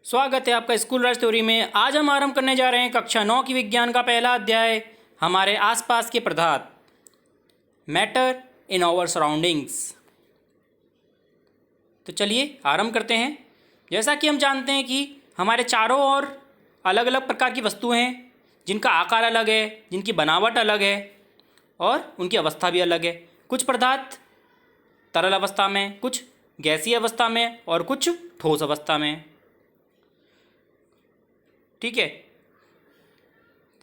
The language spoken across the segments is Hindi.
स्वागत है आपका स्कूल राज थ्योरी में। आज हम आरंभ करने जा रहे हैं कक्षा 9 की विज्ञान का पहला अध्याय, हमारे आसपास के पदार्थ, मैटर इन आवर सराउंडिंग्स। तो चलिए आरंभ करते हैं। जैसा कि हम जानते हैं कि हमारे चारों ओर अलग अलग प्रकार की वस्तुएं हैं, जिनका आकार अलग है, जिनकी बनावट अलग है और उनकी अवस्था भी अलग है। कुछ पदार्थ तरल अवस्था में, कुछ गैसीय अवस्था में और कुछ ठोस अवस्था में। ठीक है,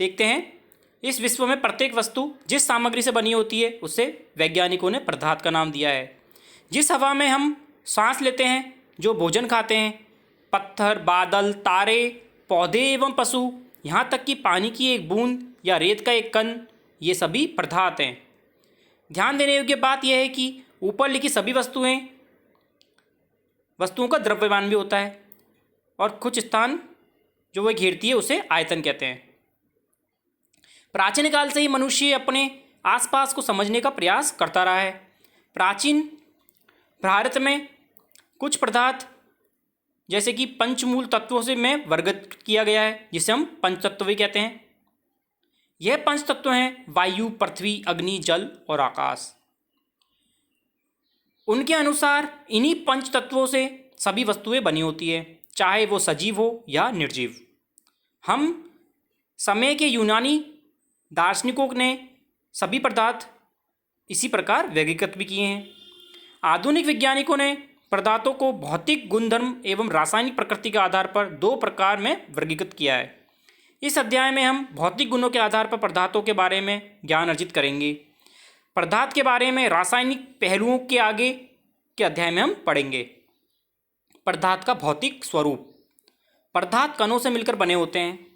देखते हैं। इस विश्व में प्रत्येक वस्तु जिस सामग्री से बनी होती है उसे वैज्ञानिकों ने पदार्थ का नाम दिया है। जिस हवा में हम सांस लेते हैं, जो भोजन खाते हैं, पत्थर, बादल, तारे, पौधे एवं पशु, यहाँ तक कि पानी की एक बूंद या रेत का एक कण, ये सभी पदार्थ हैं। ध्यान देने योग्य बात यह है कि ऊपर लिखी सभी वस्तुओं का द्रव्यमान भी होता है और कुछ स्थान जो वह घेरती है उसे आयतन कहते हैं। प्राचीन काल से ही मनुष्य अपने आसपास को समझने का प्रयास करता रहा है। प्राचीन भारत में कुछ पदार्थ जैसे कि पंचमूल तत्वों से में वर्गीकृत किया गया है, जिसे हम पंचतत्व भी कहते हैं। यह पंच तत्व हैं वायु, पृथ्वी, अग्नि, जल और आकाश। उनके अनुसार इन्हीं पंच तत्वों से सभी वस्तुएं बनी होती है, चाहे वो सजीव हो या निर्जीव। हम समय के यूनानी दार्शनिकों ने सभी पदार्थ इसी प्रकार वर्गीकृत भी किए हैं। आधुनिक वैज्ञानिकों ने पदार्थों को भौतिक गुणधर्म एवं रासायनिक प्रकृति के आधार पर दो प्रकार में वर्गीकृत किया है। इस अध्याय में हम भौतिक गुणों के आधार पर पदार्थों के बारे में ज्ञान अर्जित करेंगे। पदार्थ के बारे में रासायनिक पहलुओं के आगे के अध्याय में हम पढ़ेंगे। पदार्थ का भौतिक स्वरूप। पदार्थ कणों से मिलकर बने होते हैं।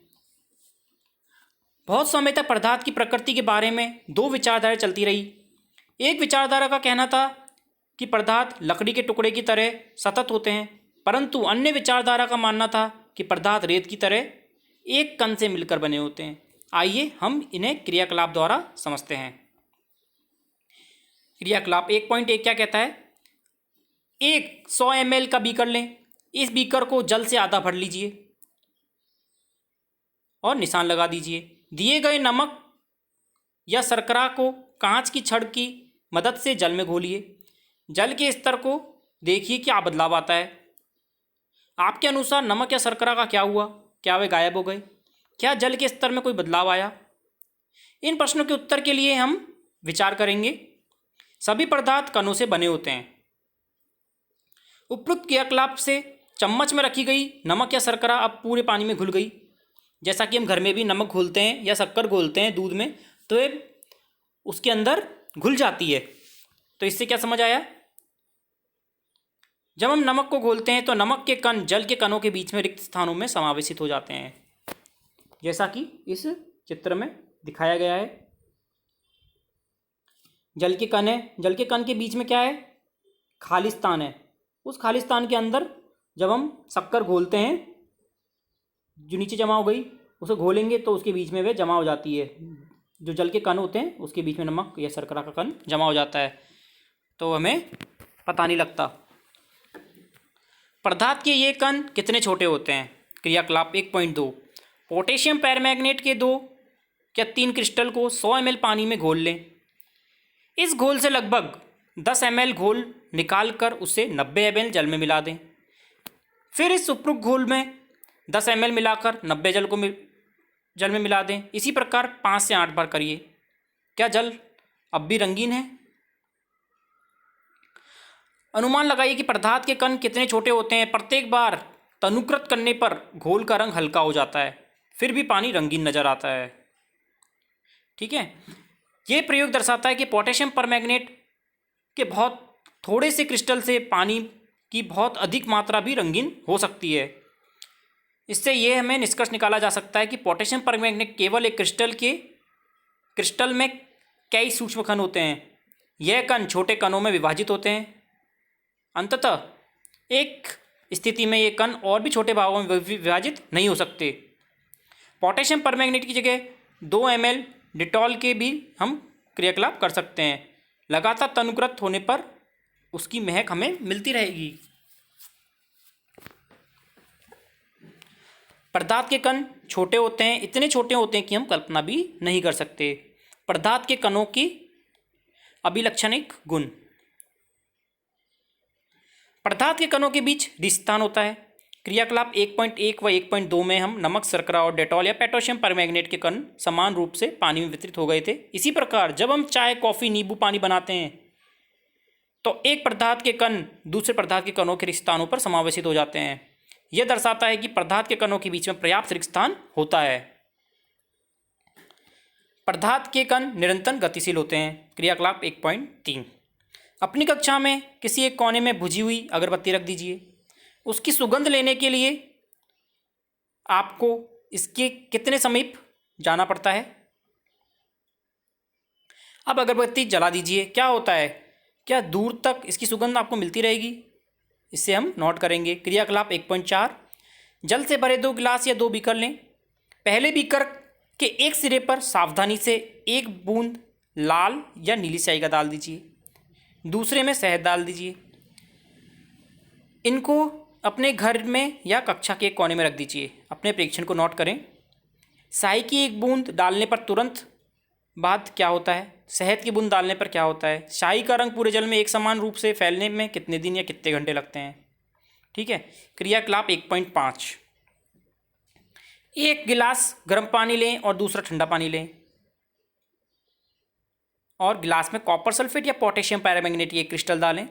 बहुत समय तक पदार्थ की प्रकृति के बारे में दो विचारधाराएं चलती रही। एक विचारधारा का कहना था कि पदार्थ लकड़ी के टुकड़े की तरह सतत होते हैं, परंतु अन्य विचारधारा का मानना था कि पदार्थ रेत की तरह एक कण से मिलकर बने होते हैं। आइए हम इन्हें क्रियाकलाप द्वारा समझते हैं। क्रियाकलाप 1.1 क्या कहता है? एक 100 ml का बीकर लें। इस बीकर को जल से आधा भर लीजिए और निशान लगा दीजिए। दिए गए नमक या शर्करा को कांच की छड़ की मदद से जल में घोलिए। जल के स्तर को देखिए क्या बदलाव आता है। आपके अनुसार नमक या शर्करा का क्या हुआ? क्या वे गायब हो गए? क्या जल के स्तर में कोई बदलाव आया? इन प्रश्नों के उत्तर के लिए हम विचार करेंगे। सभी पदार्थ कणों से बने होते हैं। उपरोक्त क्रियाकलाप से चम्मच में रखी गई नमक या शर्करा अब पूरे पानी में घुल गई। जैसा कि हम घर में भी नमक घोलते हैं या शक्कर घोलते हैं दूध में, तो ये उसके अंदर घुल जाती है। तो इससे क्या समझ आया? जब हम नमक को घोलते हैं तो नमक के कण जल के कणों के बीच में रिक्त स्थानों में समावेशित हो जाते हैं, जैसा कि इस चित्र में दिखाया गया है। जल के कण है, जल के कण के बीच में क्या है? खाली स्थान है। उस खाली स्थान के अंदर जब हम शक्कर घोलते हैं, जो नीचे जमा हो गई, उसे घोलेंगे तो उसके बीच में वे जमा हो जाती है। जो जल के कण होते हैं उसके बीच में नमक या शर्करा का कण जमा हो जाता है, तो हमें पता नहीं लगता। पदार्थ के ये कण कितने छोटे होते हैं? क्रियाकलाप 1.2 पोटेशियम परमैंगनेट के 2 या 3 क्रिस्टल को 100 ml पानी में घोल लें। इस घोल से लगभग 10 ml घोल निकाल कर उसे 90 ml जल में मिला दें। फिर इस उपरोक्त घोल में 10 ml मिलाकर 90 जल में मिला दें। इसी प्रकार 5 से 8 बार करिए। क्या जल अब भी रंगीन है? अनुमान लगाइए कि पदार्थ के कण कितने छोटे होते हैं। प्रत्येक बार तनुकृत करने पर घोल का रंग हल्का हो जाता है, फिर भी पानी रंगीन नजर आता है। ठीक है, यह प्रयोग दर्शाता है कि पोटेशियम परमैंगनेट के बहुत थोड़े से क्रिस्टल से पानी की बहुत अधिक मात्रा भी रंगीन हो सकती है। इससे यह हमें निष्कर्ष निकाला जा सकता है कि पोटेशियम परमैंगनेट केवल एक क्रिस्टल में कई सूक्ष्म कण होते हैं। यह कण छोटे कणों में विभाजित होते हैं। अंततः एक स्थिति में ये कण और भी छोटे भागों में विभाजित नहीं हो सकते। पोटेशियम परमैंगनेट की जगह 2 ml डिटॉल के भी हम क्रियाकलाप कर सकते हैं। लगातार तनुकृत होने पर उसकी महक हमें मिलती रहेगी। पदार्थ के कण छोटे होते हैं, इतने छोटे होते हैं कि हम कल्पना भी नहीं कर सकते। पदार्थ के कणों की अभिलक्षणिक गुण। पदार्थ के कणों के बीच रिश्तान होता है। क्रियाकलाप 1.1 व 1.2 में हम नमक, शर्करा और डेटॉल या पोटेशियम परमैंगनेट के कण समान रूप से पानी में वितरित हो गए थे। इसी प्रकार जब हम चाय, कॉफी, नींबू पानी बनाते हैं तो एक पदार्थ के कण दूसरे पदार्थ के कणों के रिक्तस्थानों पर समावेशित हो जाते हैं। यह दर्शाता है कि पदार्थ के कणों के बीच में पर्याप्त रिक्तस्थान होता है। पदार्थ के कण निरंतर गतिशील होते हैं। क्रियाकलाप 1.3। अपनी कक्षा में किसी एक कोने में बुझी हुई अगरबत्ती रख दीजिए। उसकी सुगंध लेने के लिए आपको इसके कितने समीप जाना पड़ता है? अब अगरबत्ती जला दीजिए। क्या होता है? क्या दूर तक इसकी सुगंध आपको मिलती रहेगी? इससे हम नोट करेंगे। क्रियाकलाप 1.4। जल से भरे 2 गिलास या 2 बीकर लें। पहले बीकर के एक सिरे पर सावधानी से 1 बूंद लाल या नीली स्याही का डाल दीजिए। दूसरे में शहद डाल दीजिए। इनको अपने घर में या कक्षा के एक कोने में रख दीजिए। अपने परीक्षण को नोट करें। स्याही की 1 बूंद डालने पर तुरंत बाद क्या होता है? शहद की बूंद डालने पर क्या होता है? स्याही का रंग पूरे जल में एक समान रूप से फैलने में कितने दिन या कितने घंटे लगते हैं? ठीक है। क्रियाकलाप 1.5। 1 गिलास गर्म पानी लें और दूसरा ठंडा पानी लें और गिलास में कॉपर सल्फेट या पोटेशियम परमैंगनेट ये क्रिस्टल डालें।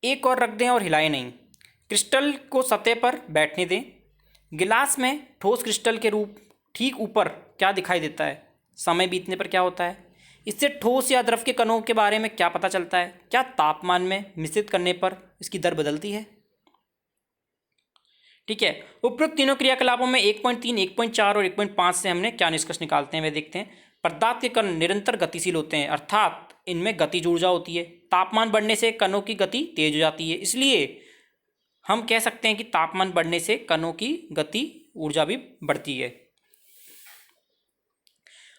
एक और रख दें और हिलाएं नहीं। क्रिस्टल को सतह पर बैठने दें। गिलास में ठोस क्रिस्टल के रूप ठीक ऊपर क्या दिखाई देता है? समय बीतने पर क्या होता है? इससे ठोस या द्रव के कणों के बारे में क्या पता चलता है? क्या तापमान में मिश्रित करने पर इसकी दर बदलती है? ठीक है। उपरोक्त तीनों क्रियाकलापों में 1.3, 1.4 और 1.5 से हमने क्या निष्कर्ष निकालते हैं वे देखते हैं। पदार्थ के कण निरंतर गतिशील होते हैं, अर्थात इनमें गतिज ऊर्जा होती है। तापमान बढ़ने से कणों की गति तेज हो जाती है, इसलिए हम कह सकते हैं कि तापमान बढ़ने से कणों की गति ऊर्जा भी बढ़ती है।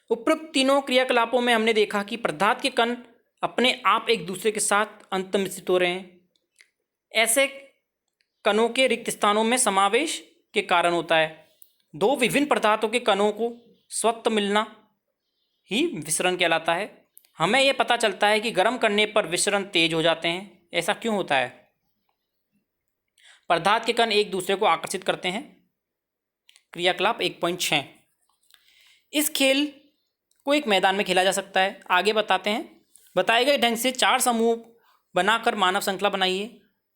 उपरोक्त तीनों क्रियाकलापों में हमने देखा कि पदार्थ के कण अपने आप एक दूसरे के साथ अंतर्मिश्रित हो रहे हैं। ऐसे कणों के रिक्त स्थानों में समावेश के कारण होता है। 2 विभिन्न पदार्थों के कणों को स्वतः मिलना ही विसरण कहलाता है। हमें यह पता चलता है कि गर्म करने पर विसरण तेज हो जाते हैं। ऐसा क्यों होता है? पदार्थ के कण एक दूसरे को आकर्षित करते हैं। क्रियाकलाप 1.6। इस खेल को एक मैदान में खेला जा सकता है। आगे बताते हैं। बताए गए ढंग से 4 समूह बनाकर मानव श्रृंखला बनाइए।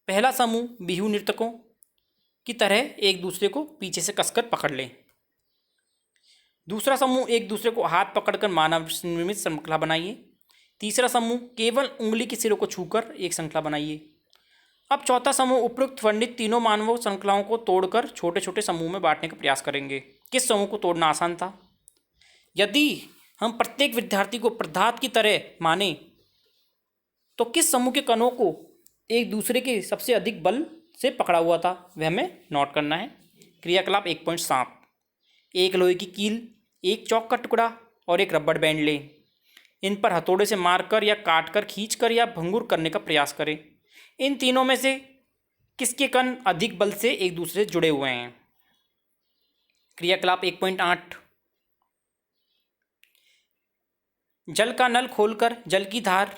पहला समूह बिहू नर्तकों की तरह एक दूसरे को पीछे से कसकर पकड़ लें। दूसरा समूह एक दूसरे को हाथ पकड़कर मानव निर्मित श्रृंखला बनाइए। तीसरा समूह केवल उंगली के सिरों को छूकर एक श्रृंखला बनाइए। अब चौथा समूह उपरोक्त वर्णित तीनों मानव श्रृंखलाओं को तोड़कर छोटे छोटे समूह में बांटने का प्रयास करेंगे। किस समूह को तोड़ना आसान था? यदि हम प्रत्येक विद्यार्थी को पदार्थ की तरह माने तो किस समूह के कणों को एक दूसरे के सबसे अधिक बल से पकड़ा हुआ था वह हमें नोट करना है। क्रियाकलाप 1.7। एक लोहे की कील, एक चौक का टुकड़ा और एक रबड़ बैंड लें। इन पर हथौड़े से मारकर या काटकर, खींचकर या भंगुर करने का प्रयास करें। इन तीनों में से किसके कण अधिक बल से एक दूसरे से जुड़े हुए हैं? क्रियाकलाप 1.8। जल का नल खोलकर जल की धार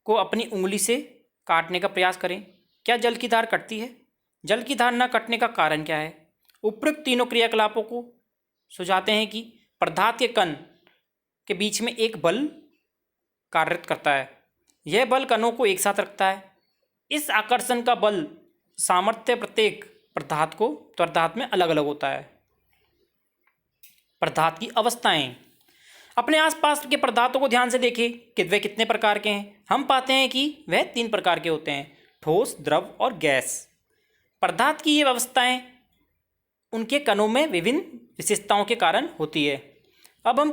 को अपनी उंगली से काटने का प्रयास करें। क्या जल की धार कटती है? जल की धार न कटने का कारण क्या है? उपरोक्त तीनों क्रियाकलापों को सुझाते हैं कि पदार्थ के कण के बीच में एक बल कार्यरत करता है। यह बल कणों को एक साथ रखता है। इस आकर्षण का बल सामर्थ्य प्रत्येक पदार्थ में अलग अलग होता है। पदार्थ की अवस्थाएं। अपने आसपास के पदार्थों को ध्यान से देखें कि वे कितने प्रकार के हैं। हम पाते हैं कि वह 3 प्रकार के होते हैं, ठोस, द्रव और गैस। पदार्थ की ये अवस्थाएं उनके कणों में विभिन्न विशेषताओं के कारण होती है। अब हम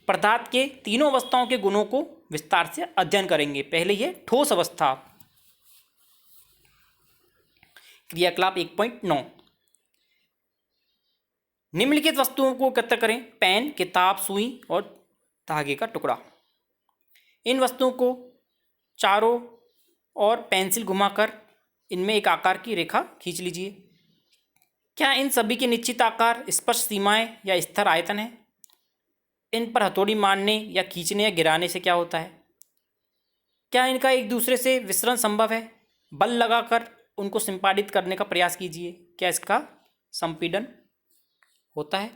पदार्थ के तीनों अवस्थाओं के गुणों को विस्तार से अध्ययन करेंगे। पहले ये ठोस अवस्था। क्रियाकलाप 1.9। निम्नलिखित वस्तुओं को एकत्र करें। पेन, किताब, सुई और धागे का टुकड़ा। इन वस्तुओं को चारों ओर पेंसिल घुमाकर इनमें एक आकार की रेखा खींच लीजिए। क्या इन सभी के निश्चित आकार, स्पष्ट सीमाएं या स्थिर आयतन है? इन पर हथौड़ी मारने या खींचने या गिराने से क्या होता है? क्या इनका एक दूसरे से विसरण संभव है? बल लगाकर उनको संपादित करने का प्रयास कीजिए, क्या इसका संपीड़न होता है?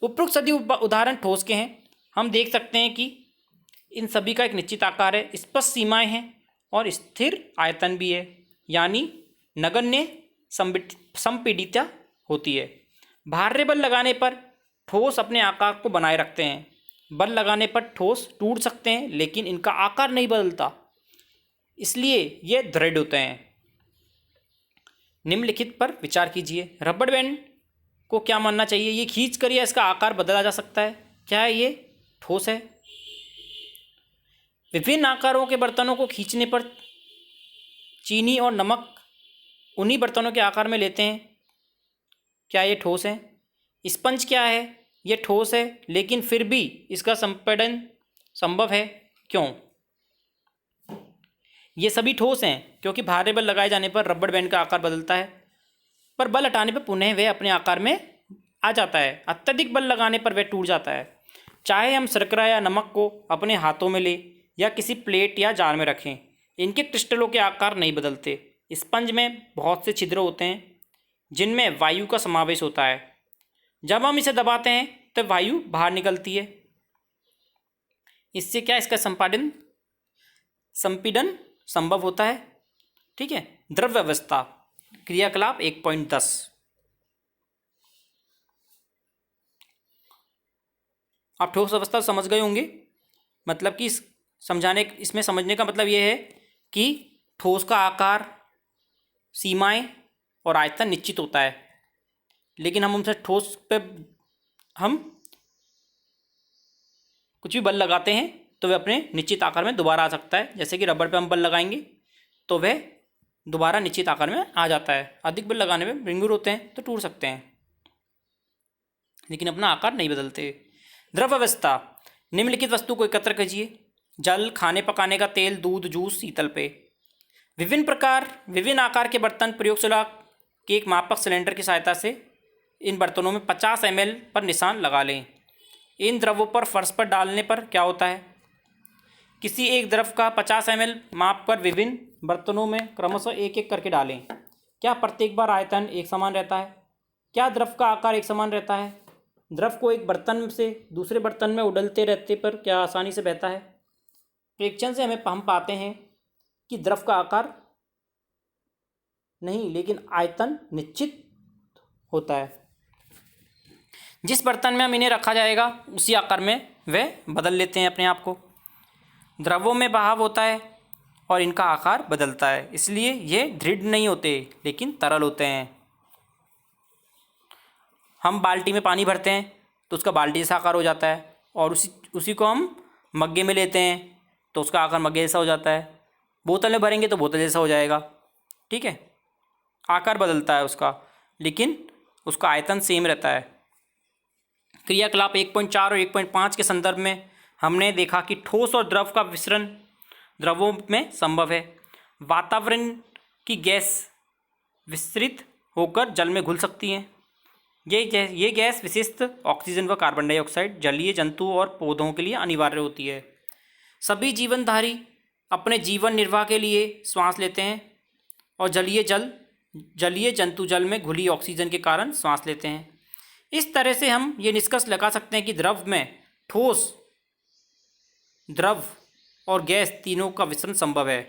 उपरोक्त सभी उदाहरण ठोस के हैं। हम देख सकते हैं कि इन सभी का एक निश्चित आकार है, स्पष्ट सीमाएं हैं और स्थिर आयतन भी है, यानी नगण्य संपीड़ितता होती है। बाह्य बल लगाने पर ठोस अपने आकार को बनाए रखते हैं। बल लगाने पर ठोस टूट सकते हैं, लेकिन इनका आकार नहीं बदलता, इसलिए ये दृढ़ होते हैं। निम्नलिखित पर विचार कीजिए। रबड़ बैंड को क्या मानना चाहिए? ये खींच कर या इसका आकार बदला जा सकता है? क्या है ये ठोस है? विभिन्न आकारों के बर्तनों को खींचने पर चीनी और नमक उन्हीं बर्तनों के आकार में लेते हैं, क्या ये ठोस है? स्पंज क्या है? ये ठोस है, लेकिन फिर भी इसका संपीड़न संभव है, क्यों? ये सभी ठोस हैं क्योंकि भारी बल लगाए जाने पर रबड़ बैंड का आकार बदलता है, पर बल हटाने पर पुनः वह अपने आकार में आ जाता है। अत्यधिक बल लगाने पर वह टूट जाता है। चाहे हम शर्करा या नमक को अपने हाथों में ले या किसी प्लेट या जार में रखें, इनके क्रिस्टलों के आकार नहीं बदलते। स्पंज में बहुत से छिद्र होते हैं जिनमें वायु का समावेश होता है। जब हम इसे दबाते हैं तो वायु बाहर निकलती है। इससे क्या इसका संपीड़न संभव होता है। ठीक है। द्रव अवस्था क्रियाकलाप 1.10। आप ठोस अवस्था समझ गए होंगे। मतलब कि इसमें समझने का मतलब यह है कि ठोस का आकार, सीमाएं और आयतन निश्चित होता है, लेकिन हम उनसे ठोस पे हम कुछ भी बल लगाते हैं तो वह अपने निश्चित आकार में दोबारा आ सकता है। जैसे कि रबड़ पे हम बल लगाएंगे तो वह दोबारा निश्चित आकार में आ जाता है। अधिक बल लगाने में भंगुर होते हैं तो टूट सकते हैं, लेकिन अपना आकार नहीं बदलते। द्रव अवस्था निम्नलिखित वस्तु को एकत्र कीजिए। जल, खाने पकाने का तेल, दूध, जूस, शीतल पेय। विभिन्न आकार के बर्तन प्रयोगशाला के एक मापक सिलेंडर की सहायता से इन बर्तनों में 50 ml पर निशान लगा लें। इन द्रवों पर फर्श पर डालने पर क्या होता है? किसी एक द्रव का 50 ml माप पर विभिन्न बर्तनों में क्रमशः एक एक करके डालें। क्या प्रत्येक बार आयतन एक समान रहता है? क्या द्रव का आकार एक समान रहता है? द्रव को एक बर्तन से दूसरे बर्तन में उड़लते रहते पर क्या आसानी से बहता है? प्रेक्षण से हम पाते हैं कि द्रव का आकार नहीं, लेकिन आयतन निश्चित होता है। जिस बर्तन में हम इन्हें रखा जाएगा उसी आकार में वे बदल लेते हैं अपने आप को। द्रवों में बहाव होता है और इनका आकार बदलता है, इसलिए ये दृढ़ नहीं होते लेकिन तरल होते हैं। हम बाल्टी में पानी भरते हैं तो उसका बाल्टी जैसा आकार हो जाता है, और उसी को हम मग्गे में लेते हैं तो उसका आकार मग्गे जैसा हो जाता है। बोतल में भरेंगे तो बोतल जैसा हो जाएगा। ठीक है, आकार बदलता है उसका, लेकिन उसका आयतन सेम रहता है। क्रियाकलाप 1.4 और 1.5 के संदर्भ में हमने देखा कि ठोस और द्रव का विसरण द्रवों में संभव है। वातावरण की गैस विसरित होकर जल में घुल सकती हैं। ये गैस विशिष्ट ऑक्सीजन व कार्बन डाइऑक्साइड जलीय जंतु और पौधों के लिए अनिवार्य होती है। सभी जीवनधारी अपने जीवन निर्वाह के लिए श्वास लेते हैं और जलीय जंतु जल में घुली ऑक्सीजन के कारण श्वास लेते हैं। इस तरह से हम ये निष्कर्ष लगा सकते हैं कि द्रव में ठोस, द्रव और गैस तीनों का विसरण संभव है।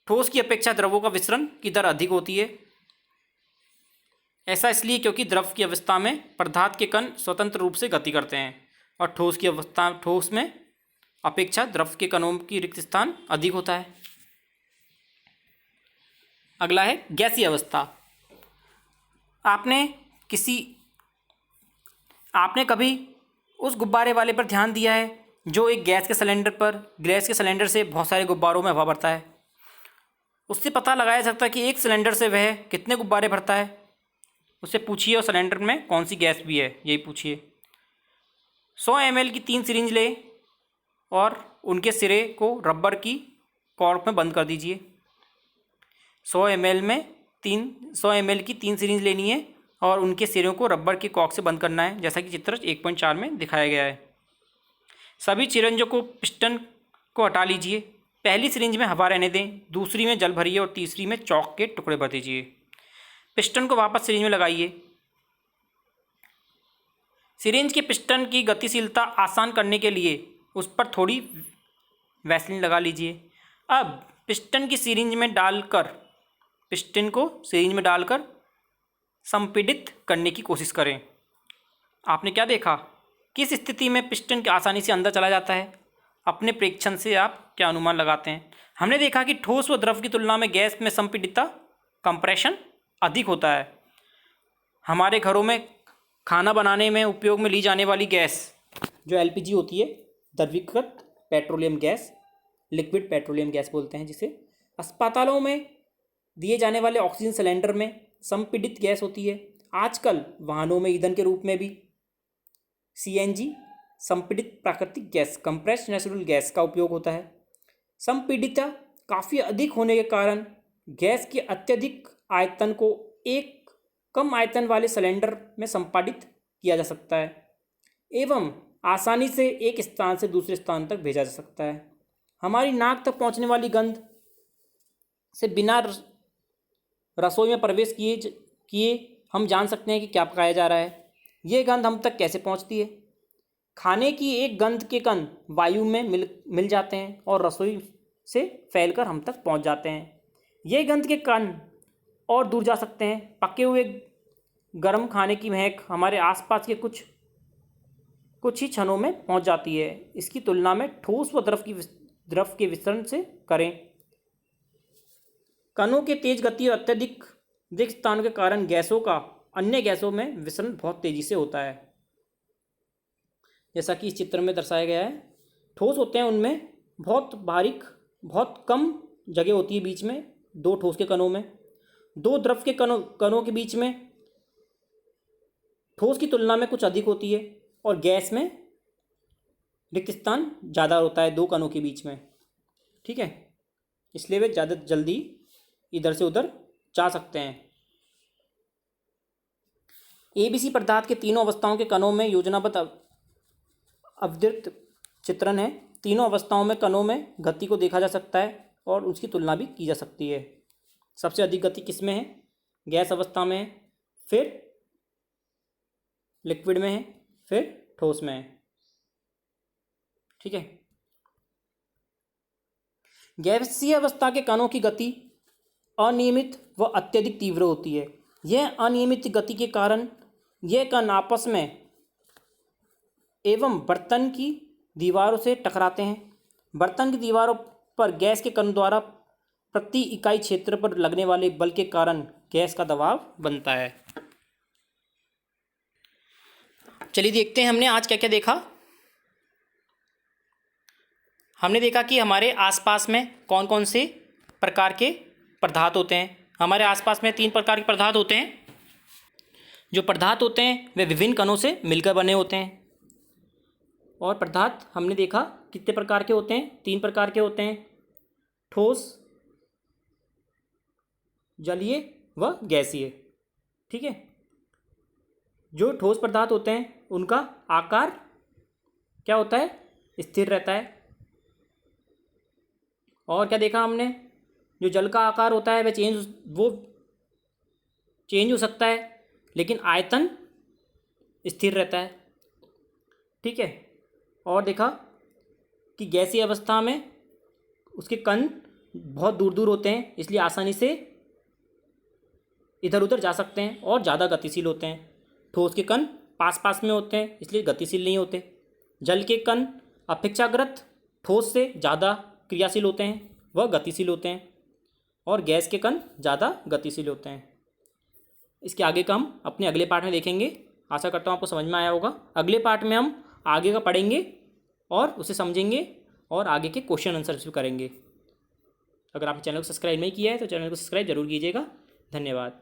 ठोस की अपेक्षा द्रवों का विसरण की दर अधिक होती है। ऐसा इसलिए क्योंकि द्रव की अवस्था में पदार्थ के कण स्वतंत्र रूप से गति करते हैं और ठोस में अपेक्षा द्रव के कणों की रिक्त स्थान अधिक होता है। अगला है गैसीय अवस्था। आपने कभी उस गुब्बारे वाले पर ध्यान दिया है जो एक गैस के सिलेंडर से बहुत सारे गुब्बारों में हवा भरता है? उससे पता लगाया जा सकता है कि एक सिलेंडर से वह कितने गुब्बारे भरता है। उससे पूछिए और सिलेंडर में कौन सी गैस भी है, यही पूछिए। 100 ml की 3 सिरिंज ले और उनके सिरे को रबर की कॉर्क में बंद कर दीजिए। 100 ml में 300 ml की 3 सिरिंज लेनी है और उनके सिरों को रबर के कॉर्क से बंद करना है, जैसा कि चित्र 1.4 में दिखाया गया है। सभी सिरिंजों को पिस्टन को हटा लीजिए। पहली सिरिंज में हवा रहने दें, दूसरी में जल भरिए और तीसरी में चॉक के टुकड़े भर दीजिए। पिस्टन को वापस सिरिंज में लगाइए। सिरिंज के पिस्टन की गतिशीलता आसान करने के लिए उस पर थोड़ी वैसलीन लगा लीजिए। अब पिस्टन को सिरिंज में डालकर संपीड़ित करने की कोशिश करें। आपने क्या देखा? किस स्थिति में पिस्टन आसानी से अंदर चला जाता है? अपने प्रेक्षण से आप क्या अनुमान लगाते हैं? हमने देखा कि ठोस व द्रव की तुलना में गैस में संपीड़ितता कंप्रेशन अधिक होता है। हमारे घरों में खाना बनाने में उपयोग में ली जाने वाली गैस जो एलपीजी होती है, द्रवीकृत petroleum gas, liquid petroleum gas बोलते हैं जिसे, अस्पतालों में दिए जाने वाले ऑक्सीजन सिलेंडर में संपीड़ित गैस होती है। आजकल वाहनों में ईंधन के रूप में भी सीएनजी संपीड़ित प्राकृतिक गैस, कंप्रेस्ड नेचुरल गैस का उपयोग होता है। संपीड़ितता काफ़ी अधिक होने के कारण गैस के अत्यधिक आयतन को एक कम आयतन वाले सिलेंडर में संपादित किया जा सकता है एवं आसानी से एक स्थान से दूसरे स्थान तक भेजा जा सकता है। हमारी नाक तक पहुंचने वाली गंध से बिना रसोई में प्रवेश किए हम जान सकते हैं कि क्या पकाया जा रहा है। ये गंध हम तक कैसे पहुंचती है? खाने की एक गंध के कण वायु में मिल जाते हैं और रसोई से फैलकर हम तक पहुंच जाते हैं। ये गंध के कण और दूर जा सकते हैं। पके हुए गर्म खाने की महक हमारे आसपास के कुछ ही क्षणों में पहुंच जाती है। इसकी तुलना में ठोस व द्रव के विसरण से करें। कणों के तेज गति और अत्यधिक रिक्त स्थान के कारण गैसों का अन्य गैसों में विसरण बहुत तेजी से होता है, जैसा कि इस चित्र में दर्शाया गया है। ठोस होते हैं उनमें बहुत बारीक, बहुत कम जगह होती है बीच में दो ठोस के कणों में। दो द्रव के कणों के बीच में ठोस की तुलना में कुछ अधिक होती है और गैस में रिक्त स्थान ज़्यादा होता है दो कणों के बीच में। ठीक है, इसलिए वे ज़्यादा जल्दी इधर से उधर जा सकते हैं। एबीसी पदार्थ के तीनों अवस्थाओं के कणों में योजनाबद्ध अवधित चित्रण है। तीनों अवस्थाओं में कणों में गति को देखा जा सकता है और उसकी तुलना भी की जा सकती है। सबसे अधिक गति किस में है? गैस अवस्था में है, फिर लिक्विड में है, फिर ठोस में है। ठीक है, गैसीय अवस्था के कणों की गति अनियमित व अत्यधिक तीव्र होती है। यह अनियमित गति के कारण यह कण आपस में एवं बर्तन की दीवारों से टकराते हैं। बर्तन की दीवारों पर गैस के कण द्वारा प्रति इकाई क्षेत्र पर लगने वाले बल के कारण गैस का दबाव बनता है। चलिए देखते हैं हमने आज क्या क्या देखा। हमने देखा कि हमारे आसपास में कौन कौन से प्रकार के पदार्थ होते हैं। हमारे आसपास में 3 प्रकार के पदार्थ होते हैं। जो पदार्थ होते हैं वे विभिन्न कणों से मिलकर बने होते हैं। और पदार्थ हमने देखा कितने प्रकार के होते हैं? 3 प्रकार के होते हैं, ठोस, जलीय व गैसीय। ठीक है, जो ठोस पदार्थ होते हैं उनका आकार क्या होता है? स्थिर रहता है। और क्या देखा हमने? जो जल का आकार होता है वो चेंज हो सकता है, लेकिन आयतन स्थिर रहता है। ठीक है, और देखा कि गैसीय अवस्था में उसके कण बहुत दूर दूर होते हैं, इसलिए आसानी से इधर उधर जा सकते हैं और ज़्यादा गतिशील होते हैं। ठोस के कण पास पास में होते हैं, इसलिए गतिशील नहीं होते। जल के कण अपेक्षाकृत ठोस से ज़्यादा क्रियाशील होते हैं, वह गतिशील होते हैं। और गैस के कण ज़्यादा गतिशील होते हैं। इसके आगे का हम अपने अगले पार्ट में देखेंगे। आशा करता हूँ आपको समझ में आया होगा। अगले पार्ट में हम आगे का पढ़ेंगे और उसे समझेंगे और आगे के क्वेश्चन आंसर भी करेंगे। अगर आपने चैनल को सब्सक्राइब नहीं किया है तो चैनल को सब्सक्राइब जरूर कीजिएगा। धन्यवाद।